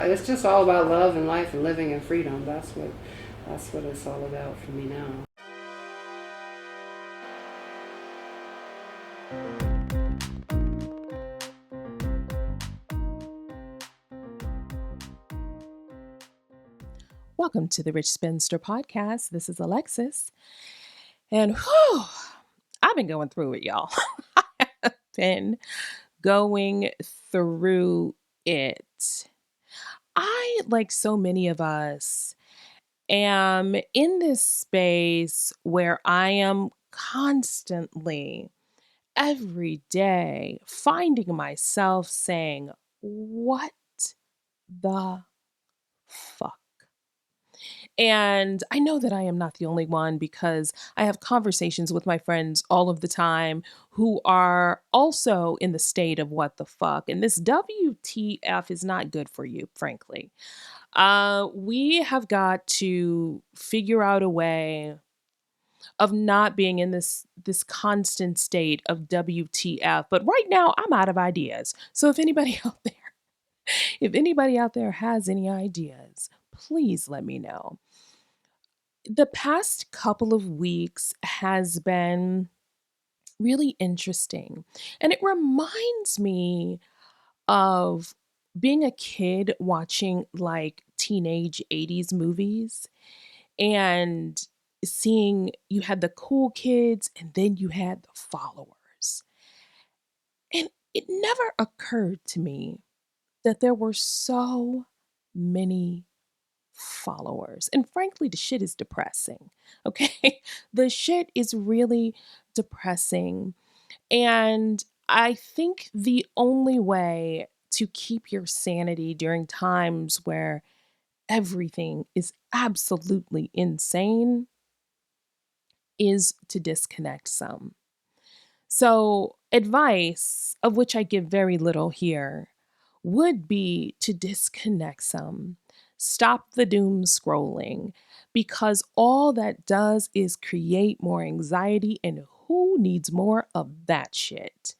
It's just all about love and life and living in freedom. That's what it's all about for me now. Welcome to the Rich Spinster podcast. This is Alexis. And whew, I've been going through it, y'all. I've been going through it. I, like so many of us, am in this space where I am constantly, every day, finding myself saying, what the fuck? And I know that I am not the only one because I have conversations with my friends all of the time who are also in the state of what the fuck. And this WTF is not good for you, frankly. We have got to figure out a way of not being in this constant state of WTF. But right now I'm out of ideas. So if anybody out there has any ideas, please let me know. The past couple of weeks has been really interesting. And it reminds me of being a kid watching like teenage 80s movies and seeing you had the cool kids and then you had the followers. And it never occurred to me that there were so many followers. And frankly, the shit is depressing. Okay. The shit is really depressing. And I think the only way to keep your sanity during times where everything is absolutely insane is to disconnect some. So, advice, of which I give very little here, would be to disconnect some. Stop the doom scrolling because all that does is create more anxiety, and who needs more of that shit?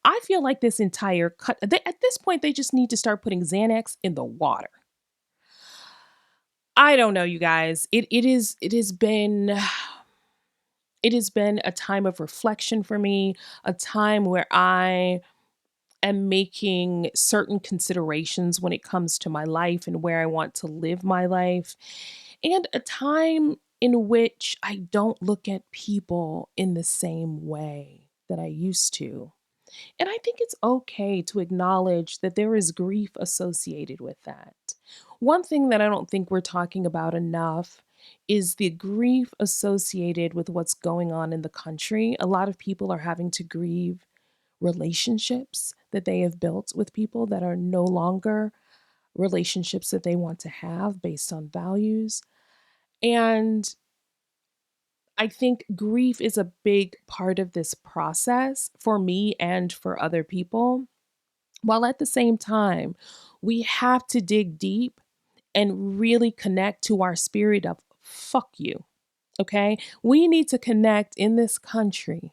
I feel like this entire at this point, they just need to start putting Xanax in the water. I don't know, you guys. It has been a time of reflection for me, a time where I am making certain considerations when it comes to my life and where I want to live my life, and a time in which I don't look at people in the same way that I used to. And I think it's okay to acknowledge that there is grief associated with that. One thing that I don't think we're talking about enough is the grief associated with what's going on in the country. A lot of people are having to grieve relationships that they have built with people that are no longer relationships that they want to have based on values. And I think grief is a big part of this process for me and for other people. While at the same time, we have to dig deep and really connect to our spirit of fuck you. Okay. We need to connect in this country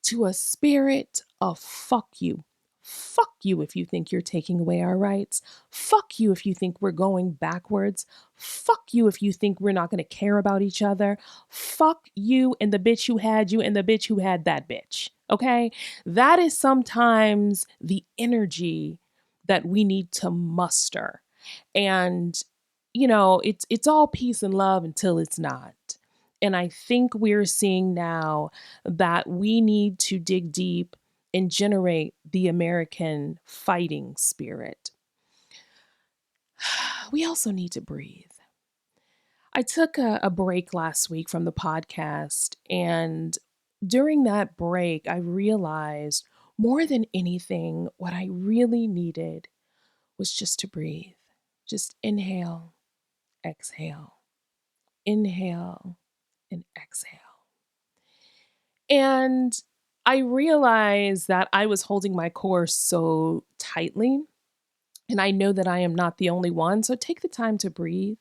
to a spirit of fuck you. Fuck you if you think you're taking away our rights. Fuck you if you think we're going backwards. Fuck you if you think we're not going to care about each other. Fuck you and the bitch who had you and the bitch who had that bitch. Okay? That is sometimes the energy that we need to muster. And it's all peace and love until it's not. And I think we're seeing now that we need to dig deep and generate the American fighting spirit. We also need to breathe. I took a break last week from the podcast, and during that break, I realized more than anything, what I really needed was just to breathe. Just inhale, exhale, inhale, and exhale. And I realized that I was holding my course so tightly. And I know that I am not the only one. So take the time to breathe,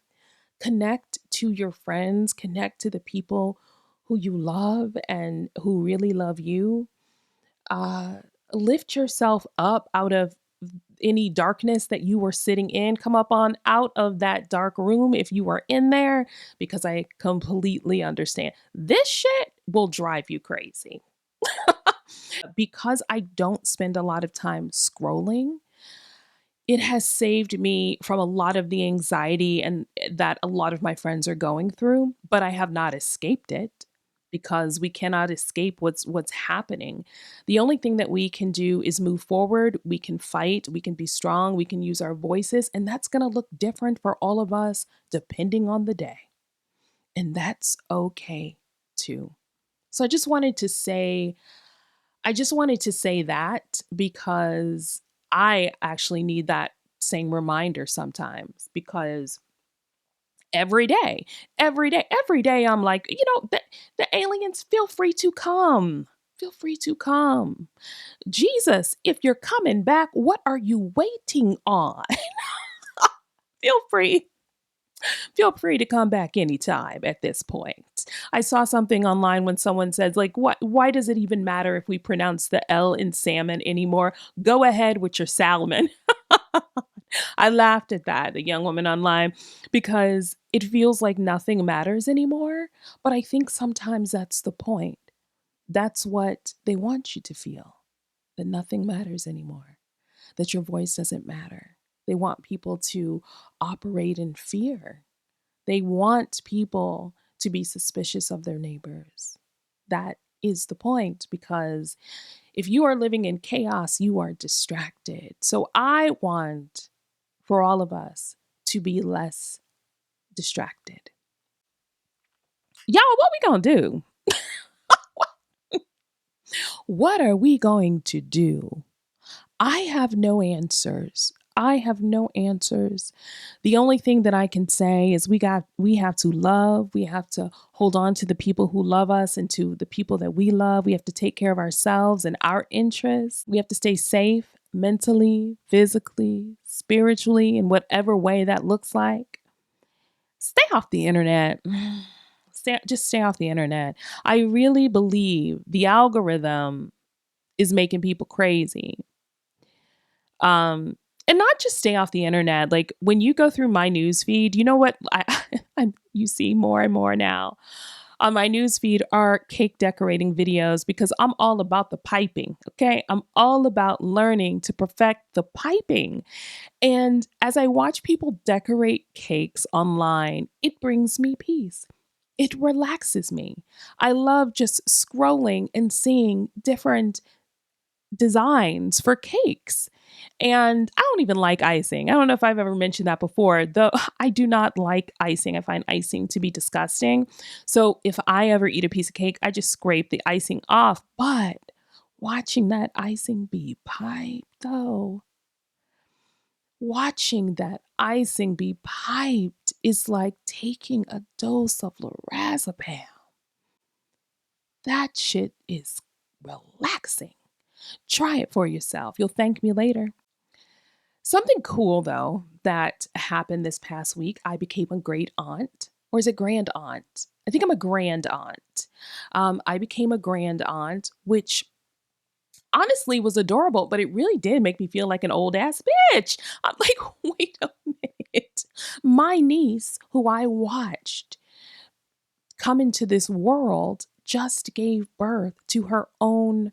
connect to your friends, connect to the people who you love and who really love you. Uh, Lift yourself up out of any darkness that you were sitting in, come up on out of that dark room if you are in there, because I completely understand. This shit will drive you crazy. Because I don't spend a lot of time scrolling, it has saved me from a lot of the anxiety and that a lot of my friends are going through, but I have not escaped it because we cannot escape what's happening. The only thing that we can do is move forward, we can fight, we can be strong, we can use our voices, and that's going to look different for all of us depending on the day. And that's okay too. So I just wanted to say that because I actually need that same reminder sometimes, because every day I'm like, the aliens, feel free to come. Feel free to come. Jesus, if you're coming back, what are you waiting on? feel free Feel free to come back anytime at this point. I saw something online when someone says, like, what, why does it even matter if we pronounce the L in salmon anymore? Go ahead with your salmon. I laughed at that, the young woman online, because it feels like nothing matters anymore. But I think sometimes that's the point. That's what they want you to feel, that nothing matters anymore, that your voice doesn't matter. They want people to operate in fear. They want people to be suspicious of their neighbors. That is the point, because if you are living in chaos, you are distracted. So I want for all of us to be less distracted. Y'all, what we gonna do? What are we going to do? I have no answers. I have no answers. The only thing that I can say is we have to love, we have to hold on to the people who love us and to the people that we love. We have to take care of ourselves and our interests. We have to stay safe mentally, physically, spiritually, in whatever way that looks like. Stay off the internet. Just stay off the internet. I really believe the algorithm is making people crazy. And not just stay off the internet. Like when you go through my news feed, you know what you see more and more now on my news feed are cake decorating videos, because I'm all about the piping. Okay. I'm all about learning to perfect the piping. And as I watch people decorate cakes online, it brings me peace. It relaxes me. I love just scrolling and seeing different designs for cakes. And I don't even like icing. I don't know if I've ever mentioned that before, though I do not like icing. I find icing to be disgusting. So if I ever eat a piece of cake, I just scrape the icing off. But watching that icing be piped, though, watching that icing be piped is like taking a dose of lorazepam. That shit is relaxing. Try it for yourself. You'll thank me later. Something cool, though, that happened this past week, I became a great aunt. Or is it grand aunt? I think I'm a grand aunt. I became a grand aunt, which honestly was adorable, but it really did make me feel like an old ass bitch. I'm like, wait a minute. My niece, who I watched come into this world, just gave birth to her own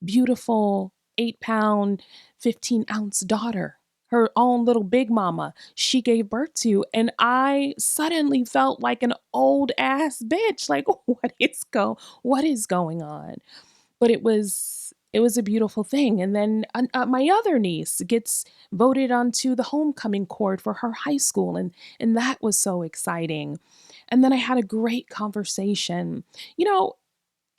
beautiful 8 pound, 15 ounce daughter, her own little big mama she gave birth to. And I suddenly felt like an old ass bitch. Like, what is going on? But it was a beautiful thing. And then my other niece gets voted onto the homecoming court for her high school, and that was so exciting. And then I had a great conversation. You know,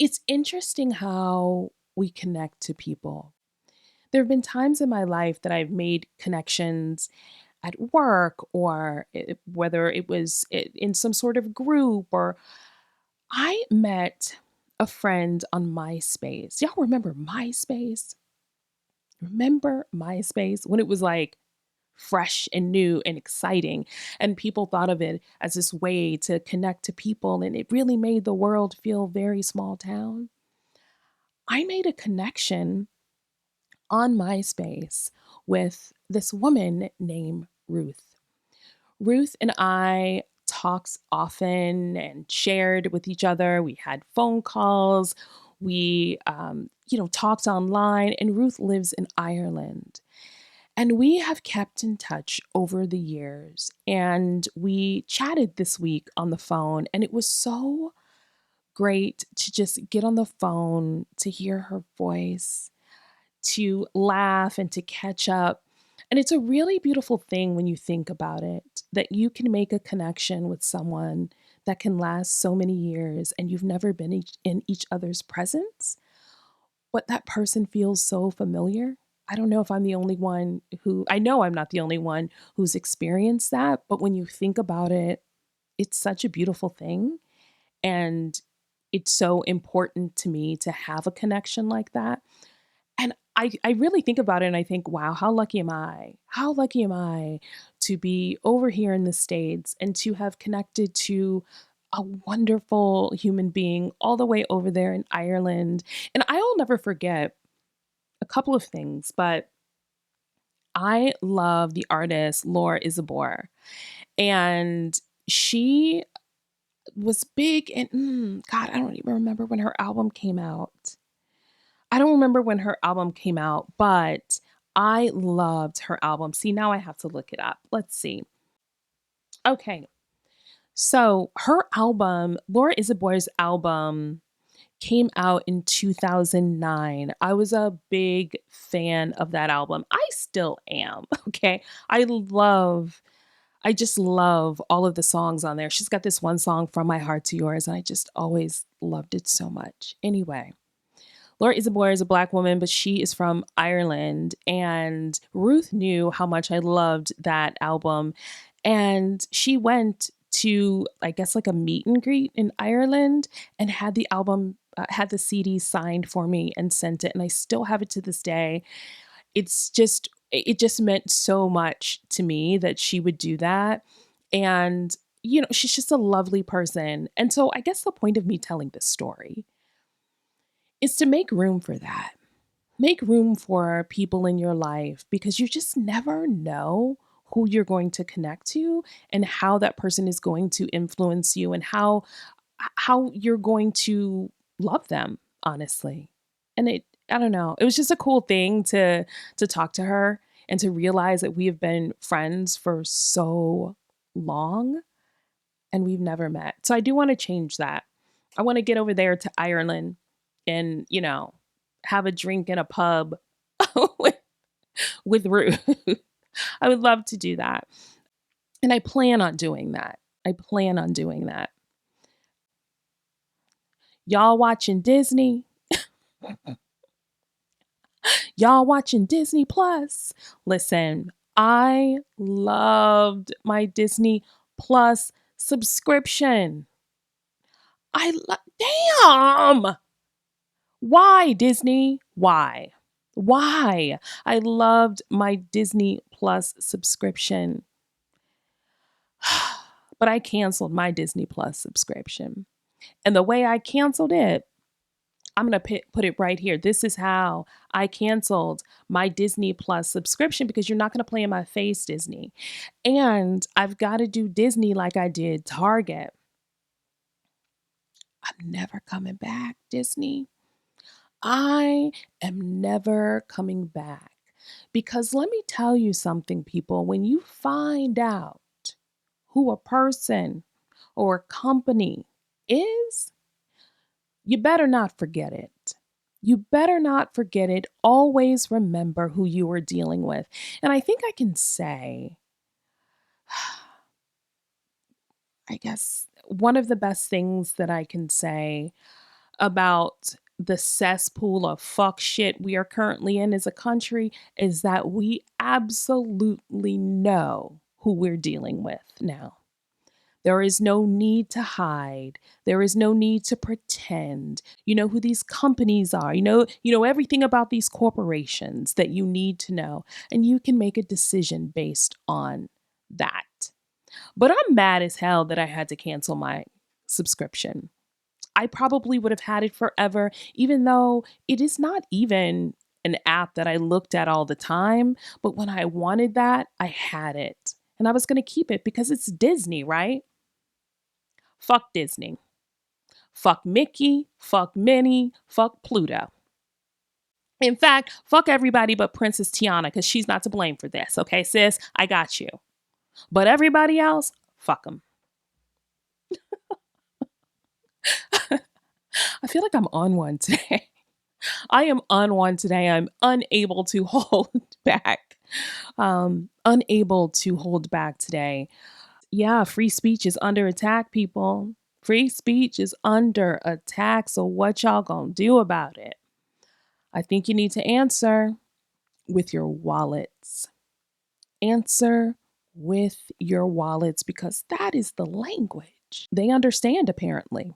it's interesting how we connect to people. There have been times in my life that I've made connections at work, or whether it was in some sort of group, or I met a friend on MySpace. Y'all remember MySpace? Remember MySpace when it was like fresh and new and exciting, and people thought of it as this way to connect to people, and it really made the world feel very small town? I made a connection on MySpace with this woman named Ruth. Ruth and I talked often and shared with each other. We had phone calls. We talked online, and Ruth lives in Ireland. And we have kept in touch over the years. And we chatted this week on the phone, and it was so great to just get on the phone, to hear her voice, to laugh and to catch up. And it's a really beautiful thing when you think about it, that you can make a connection with someone that can last so many years and you've never been in each other's presence, but that person feels so familiar. I don't know if I'm the only one I know I'm not the only one who's experienced that, but when you think about it, it's such a beautiful thing. And it's so important to me to have a connection like that. And I really think about it and I think, wow, how lucky am I? How lucky am I to be over here in the States and to have connected to a wonderful human being all the way over there in Ireland. And I'll never forget a couple of things, but I love the artist Laura Isabor. And she was big and God, I don't even remember when her album came out. I don't remember when her album came out, but I loved her album. See, now I have to look it up. Let's see. Okay. So her album, Laura Isabor's album, came out in 2009. I was a big fan of that album. I still am. Okay. I just love all of the songs on there. She's got this one song, From My Heart to Yours, and I just always loved it so much. Anyway, Laura Isabor is a Black woman, but she is from Ireland. And Ruth knew how much I loved that album. And she went to, I guess, like a meet and greet in Ireland and had the album, had the CD signed for me and sent it. And I still have it to this day. It just meant so much to me that she would do that. And, she's just a lovely person. And so I guess the point of me telling this story is to make room for that. Make room for people in your life because you just never know who you're going to connect to and how that person is going to influence you and how you're going to love them, honestly. And I don't know. It was just a cool thing to talk to her and to realize that we have been friends for so long and we've never met. So I do want to change that. I want to get over there to Ireland and, have a drink in a pub with, with Ruth. I would love to do that. And I plan on doing that. I plan on doing that. Y'all watching Disney? Y'all watching Disney Plus? Listen, I loved my Disney Plus subscription. Damn! Why, Disney? Why? Why? I loved my Disney Plus subscription. But I canceled my Disney Plus subscription. And the way I canceled it, I'm going to put it right here. This is how I canceled my Disney Plus subscription because you're not going to play in my face, Disney. And I've got to do Disney like I did Target. I'm never coming back, Disney. I am never coming back. Because let me tell you something, people, when you find out who a person or a company is, you better not forget it. You better not forget it. Always remember who you are dealing with. And I think I can say, I guess one of the best things that I can say about the cesspool of fuck shit we are currently in as a country is that we absolutely know who we're dealing with now. There is no need to hide. There is no need to pretend. You know who these companies are. You know everything about these corporations that you need to know, and you can make a decision based on that. But I'm mad as hell that I had to cancel my subscription. I probably would have had it forever, even though it is not even an app that I looked at all the time, but when I wanted that, I had it. And I was going to keep it because it's Disney, right? Fuck Disney. Fuck Mickey, fuck Minnie, fuck Pluto. In fact, fuck everybody but Princess Tiana because she's not to blame for this. Okay, sis, I got you. But everybody else, fuck them. I feel like I'm on one today. I am on one today. I'm unable to hold back. Unable to hold back today. Yeah, free speech is under attack, people. Free speech is under attack. So what y'all gonna do about it? I think you need to answer with your wallets. Answer with your wallets because that is the language. They understand, apparently.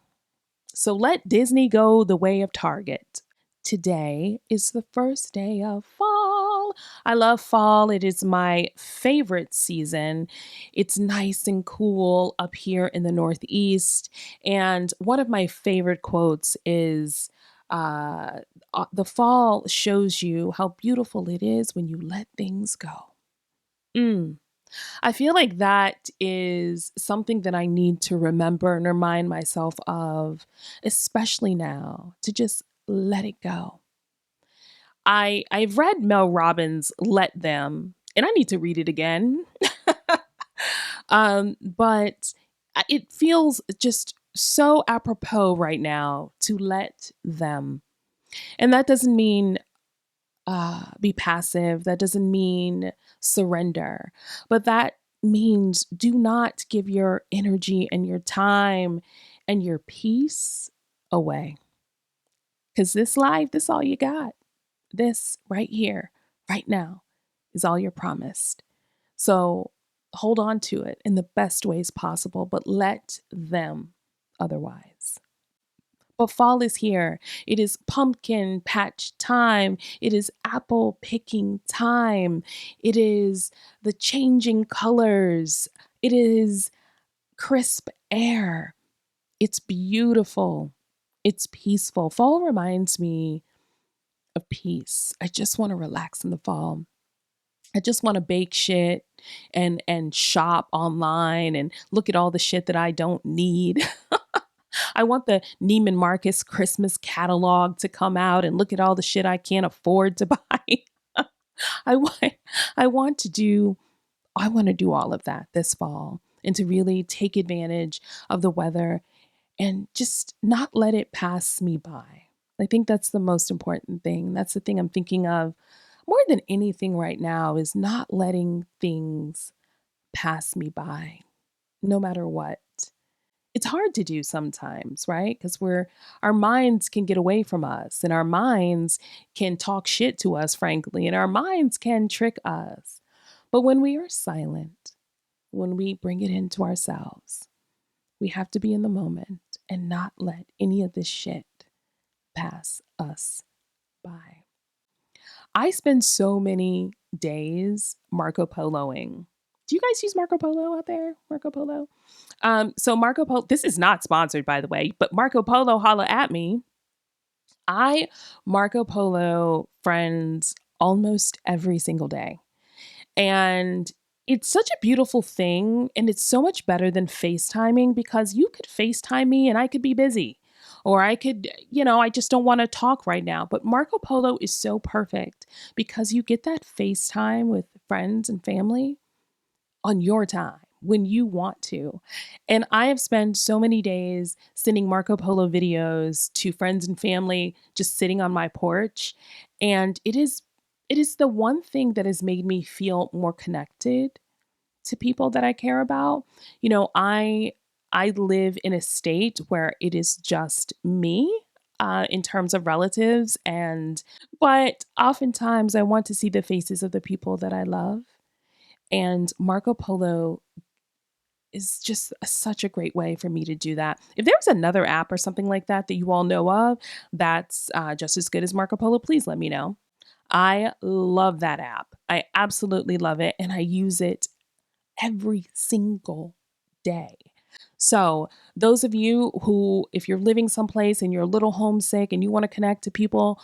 So let Disney go the way of Target. Today is the first day of fall. I love fall. It is my favorite season. It's nice and cool up here in the Northeast. And one of my favorite quotes is uh, the fall shows you how beautiful it is when you let things go. Mm. I feel like that is something that I need to remember and remind myself of, especially now, to just let it go. I've read Mel Robbins' Let Them, and I need to read it again. But it feels just so apropos right now to let them. And that doesn't mean be passive. That doesn't mean surrender, but that means do not give your energy and your time and your peace away. Because this life, this all you got. This right here, right now, is all you're promised. So hold on to it in the best ways possible, but let them otherwise. But fall is here. It is pumpkin patch time. It is apple picking time. It is the changing colors. It is crisp air. It's beautiful. It's peaceful. Fall reminds me of peace. I just want to relax in the fall. I just want to bake shit and shop online and look at all the shit that I don't need. I want the Neiman Marcus Christmas catalog to come out and look at all the shit I can't afford to buy. I want I want to do I want to do all of that this fall and to really take advantage of the weather and just not let it pass me by. I think that's the most important thing. That's the thing I'm thinking of more than anything right now is not letting things pass me by, no matter what. It's hard to do sometimes, right? Because our minds can get away from us and our minds can talk shit to us, frankly, and our minds can trick us. But when we are silent, when we bring it into ourselves, we have to be in the moment and not let any of this shit pass us by. I spend so many days Marco Poloing. Do you guys use Marco Polo out there? Marco Polo? So Marco Polo, this is not sponsored by the way, but Marco Polo, holla at me. I Marco Polo friends almost every single day. And it's such a beautiful thing. And it's so much better than FaceTiming because you could FaceTime me and I could be busy. Or I could, I just don't want to talk right now. But Marco Polo is so perfect because you get that FaceTime with friends and family on your time when you want to. And I have spent so many days sending Marco Polo videos to friends and family just sitting on my porch. And it is the one thing that has made me feel more connected to people that I care about. I live in a state where it is just me in terms of relatives but oftentimes I want to see the faces of the people that I love. And Marco Polo is just such a great way for me to do that. If there's another app or something like that that you all know of that's just as good as Marco Polo, please let me know. I love that app. I absolutely love it. And I use it every single day. So, those of you who, if you're living someplace and you're a little homesick and you want to connect to people,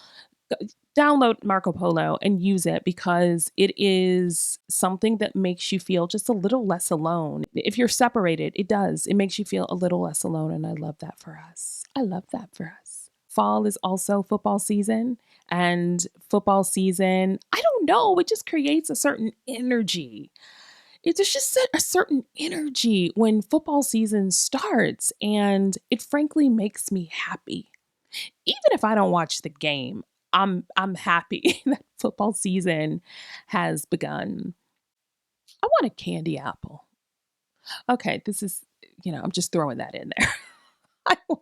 download Marco Polo and use it because it is something that makes you feel just a little less alone. If you're separated, it does. It makes you feel a little less alone. And I love that for us. I love that for us. Fall is also football season. And football season, I don't know, it just creates a certain energy. There's just a certain energy when football season starts. And it frankly makes me happy even if I don't watch the game, I'm happy that football season has begun. I want a candy apple. Okay, this is, I'm just throwing that in there. I, wa-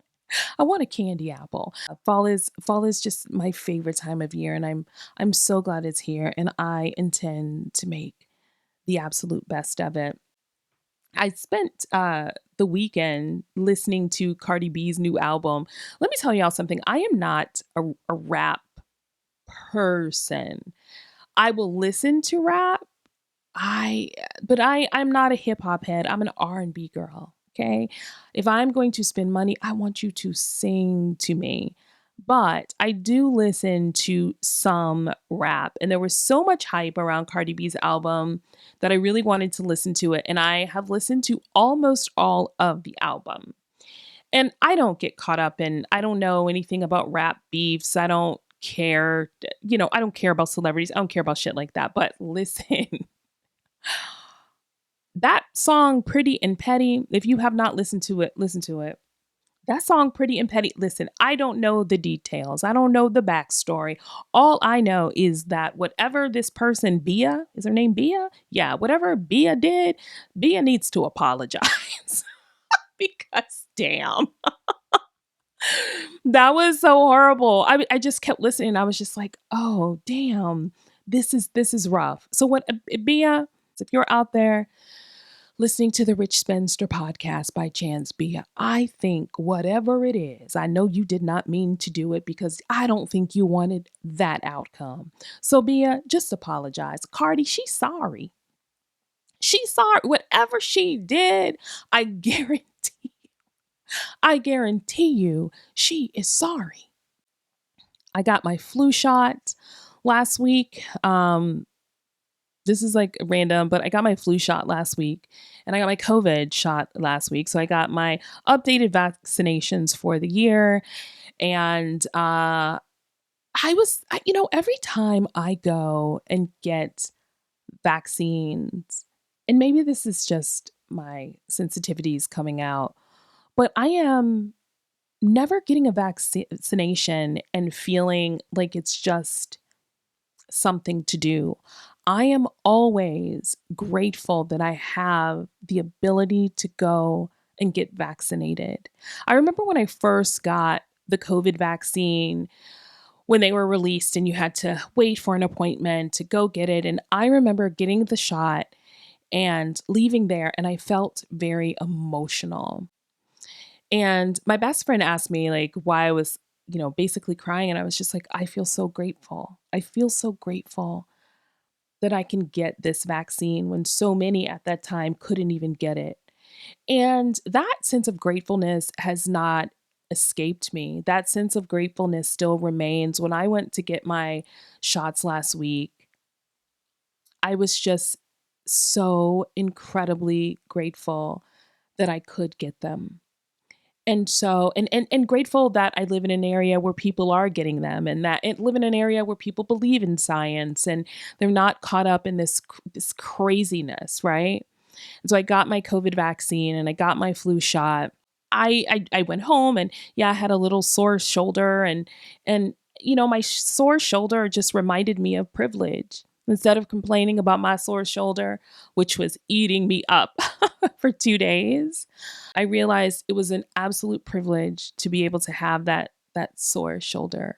I want a candy apple. Fall is just my favorite time of year, and I'm so glad it's here, and I intend to make the absolute best of it. I spent the weekend listening to Cardi B's new album. Let me tell y'all something. I am not a rap person. I will listen to rap. I'm not a hip hop head. I'm an R&B girl, okay? If I'm going to spend money, I want you to sing to me. But I do listen to some rap, and there was so much hype around Cardi B's album that I really wanted to listen to it, and I have listened to almost all of the album. And I don't get caught up in, I don't know anything about rap beefs. I don't care, I don't care about celebrities. I don't care about shit like that. But listen, that song, Pretty and Petty, if you have not listened to it, listen to it. That song, Pretty and Petty, listen, I don't know the details. I don't know the backstory. All I know is that whatever this person, Bia, is her name Bia? Yeah, whatever Bia did, Bia needs to apologize because damn. That was so horrible. I just kept listening. I was just like, "Oh, damn. This is rough." So what Bia, if you're out there listening to the Rich Spencer podcast by chance, Bia, I think whatever it is, I know you did not mean to do it because I don't think you wanted that outcome. So Bia, just apologize. Cardi, she's sorry. She's sorry. Whatever she did, I guarantee I guarantee you she is sorry. I got my flu shot last week. This is like random, but I got my flu shot last week and I got my COVID shot last week. So I got my updated vaccinations for the year. And every time I go and get vaccines, and maybe this is just my sensitivities coming out, but I am never getting a vaccination and feeling like it's just something to do. I am always grateful that I have the ability to go and get vaccinated. I remember when I first got the COVID vaccine, when they were released and you had to wait for an appointment to go get it. And I remember getting the shot and leaving there, and I felt very emotional. And my best friend asked me like why I was, basically crying. And I was just like, I feel so grateful. I feel so grateful that I can get this vaccine when so many at that time couldn't even get it. And that sense of gratefulness has not escaped me. That sense of gratefulness still remains. When I went to get my shots last week, I was just so incredibly grateful that I could get them. And so and grateful that I live in an area where people are getting them and that and live in an area where people believe in science and they're not caught up in this craziness, right? And so I got my COVID vaccine and I got my flu shot. I went home and yeah, I had a little sore shoulder and my sore shoulder just reminded me of privilege. Instead of complaining about my sore shoulder, which was eating me up for 2 days, I realized it was an absolute privilege to be able to have that sore shoulder.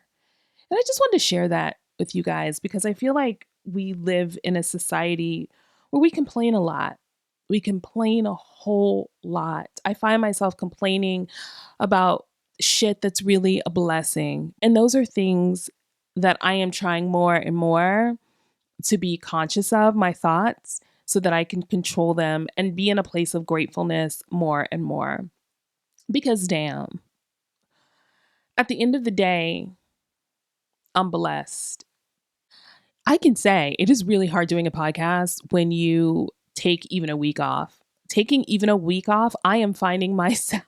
And I just wanted to share that with you guys because I feel like we live in a society where we complain a lot. We complain a whole lot. I find myself complaining about shit that's really a blessing. And those are things that I am trying more and more to be conscious of my thoughts so that I can control them and be in a place of gratefulness more and more. Because damn, at the end of the day, I'm blessed. I can say it is really hard doing a podcast when you take even a week off. Taking even a week off, I am finding myself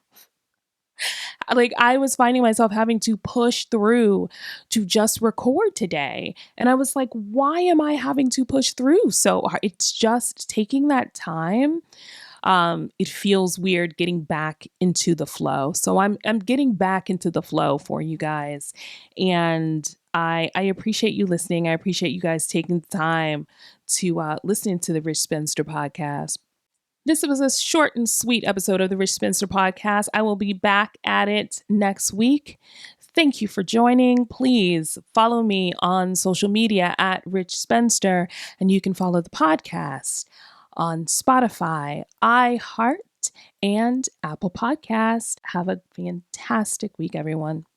like I was finding myself having to push through to just record today. And I was like, why am I having to push through so hard? It's just taking that time. It feels weird getting back into the flow. So I'm getting back into the flow for you guys. And I appreciate you listening. I appreciate you guys taking the time to listen to the Rich Spinster podcast. This was a short and sweet episode of the Rich Spencer podcast. I will be back at it next week. Thank you for joining. Please follow me on social media at Rich Spencer, and you can follow the podcast on Spotify, iHeart, and Apple Podcast. Have a fantastic week, everyone.